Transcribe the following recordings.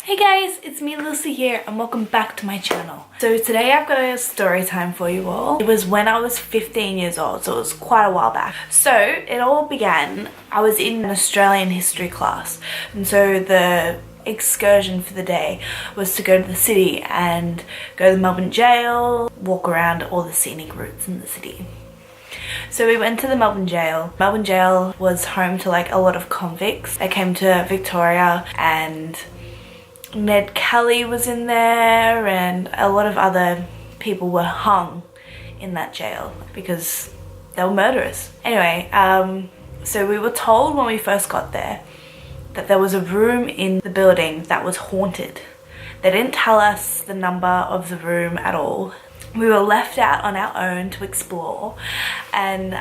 Hey guys, it's me Lucy here and welcome back to my channel. So today I've got a story time for you all. It was when I was 15 years old, so it was quite a while back. So it all began, I was in an Australian history class, and so the excursion for the day was to go to the city and go to the Melbourne jail, walk around all the scenic routes in the city. So we went to the Melbourne jail. Melbourne jail was home to like a lot of convicts. They came to Victoria, and Ned Kelly was in there and a lot of other people were hung in that jail because they were murderers. Anyway, so we were told when we first got there that there was a room in the building that was haunted. They didn't tell us the number of the room at all. We were left out on our own to explore, and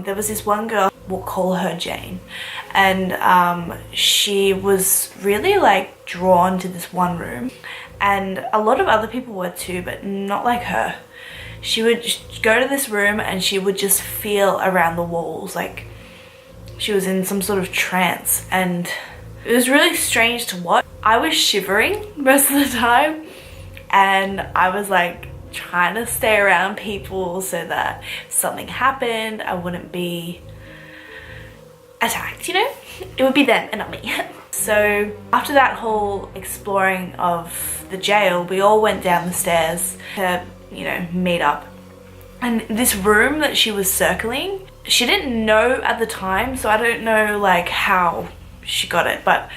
there was this one girl, we'll call her Jane, and she was really like drawn to this one room, and a lot of other people were too, but not like her. She would go to this room and she would just feel around the walls like she was in some sort of trance, and it was really strange to watch. I was shivering most of the time, and I was like trying to stay around people so that if something happened I wouldn't be attacked, you know? It would be them and not me. So after that whole exploring of the jail, we all went down the stairs to, you know, meet up. And this room that she was circling, she didn't know at the time, so I don't know like how she got it, but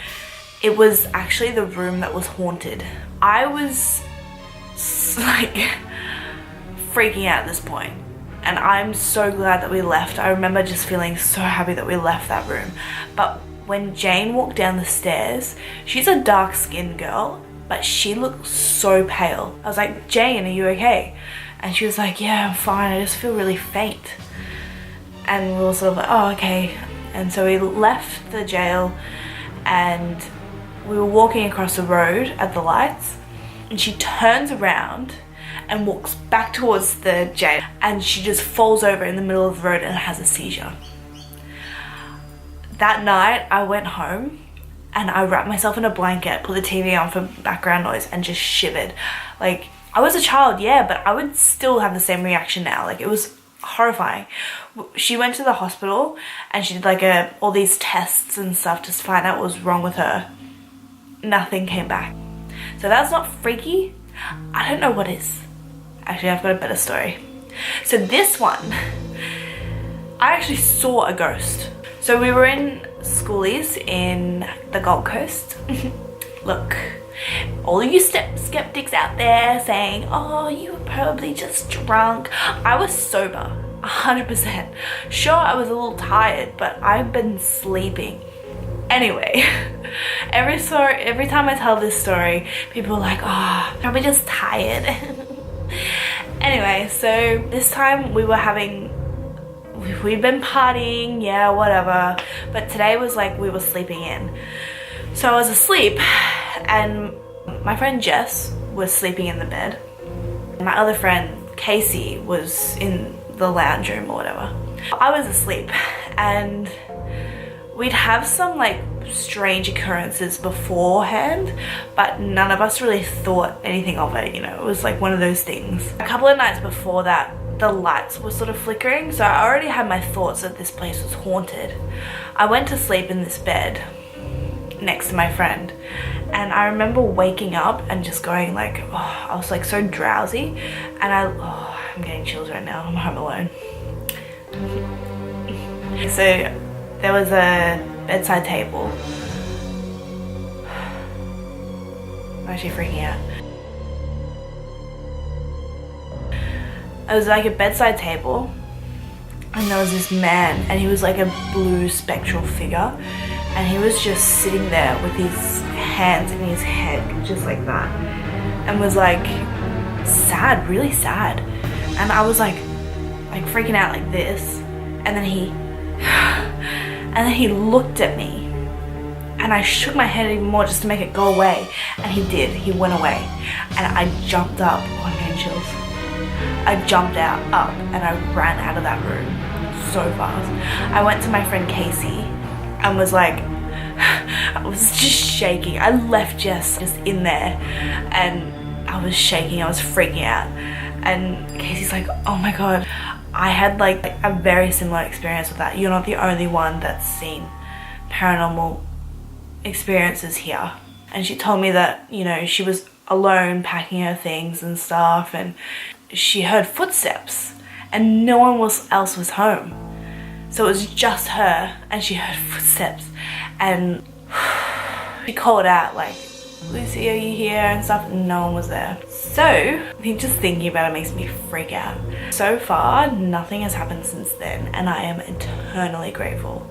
it was actually the room that was haunted. I was like freaking out at this point, and I'm so glad that we left. I remember just feeling so happy that we left that room. But when Jane walked down the stairs, she's a dark-skinned girl, but she looked so pale. I was like, Jane, are you okay? And she was like, yeah, I'm fine, I just feel really faint. And we were sort of like, oh, okay. And so we left the jail and we were walking across the road at the lights, and she turns around and walks back towards the jail, and she just falls over in the middle of the road and has a seizure. That night I went home and I wrapped myself in a blanket, put the TV on for background noise, and just shivered. Like, I was a child, yeah, but I would still have the same reaction now. Like, it was horrifying. She went to the hospital and she did like all these tests and stuff to find out what was wrong with her. Nothing came back. So that's not freaky. I don't know what is. Actually, I've got a better story. So this one, I actually saw a ghost. So we were in schoolies in the Gold Coast. Look, all of you skeptics out there saying, oh, you were probably just drunk. I was sober, 100%. Sure, I was a little tired, but I've been sleeping. Anyway, every time I tell this story, people are like, oh, probably just tired. Anyway, so this time we'd been partying, yeah, whatever, but today was like we were sleeping in. So I was asleep and my friend Jess was sleeping in the bed. My other friend Casey was in the lounge room or whatever. I was asleep, and we'd have some like strange occurrences beforehand, but none of us really thought anything of it, you know. It was like one of those things. A couple of nights before that, the lights were sort of flickering, so I already had my thoughts that this place was haunted. I went to sleep in this bed next to my friend, and I remember waking up and just going like, oh, I was like so drowsy, and I'm getting chills right now. I'm home alone. So there was a bedside table. I'm actually freaking out. It was like a bedside table, and there was this man, and he was like a blue spectral figure, and he was just sitting there with his hands in his head just like that, and was like sad, really sad. And I was like freaking out like this, and then he looked at me, and I shook my head even more just to make it go away, and he did. He went away, and I jumped up. Oh, I'm getting chills. I jumped up and I ran out of that room so fast. I went to my friend Casey and was like, I was just shaking. I left Jess just in there and I was shaking. I was freaking out. And Casey's like, oh my god, I had like a very similar experience with that. You're not the only one that's seen paranormal experiences here. And she told me that, you know, she was alone packing her things and stuff, and she heard footsteps and no one else was home. So it was just her and she heard footsteps, and she called out like, Lucy, are you here, and stuff, and no one was there. So I think just thinking about it makes me freak out. So far nothing has happened since then, and I am eternally grateful.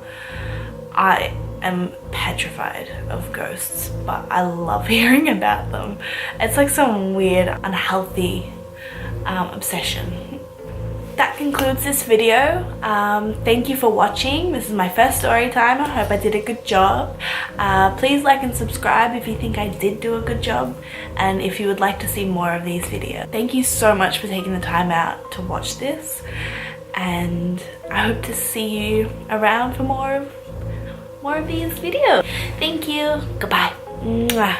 I am petrified of ghosts, but I love hearing about them. It's like some weird unhealthy obsession. That concludes this video. Thank you for watching. This is my first story time. I hope I did a good job. Please like and subscribe if you think I did do a good job, and if you would like to see more of these videos. Thank you so much for taking the time out to watch this, and I hope to see you around for more of these videos. Thank you. Goodbye. Mwah.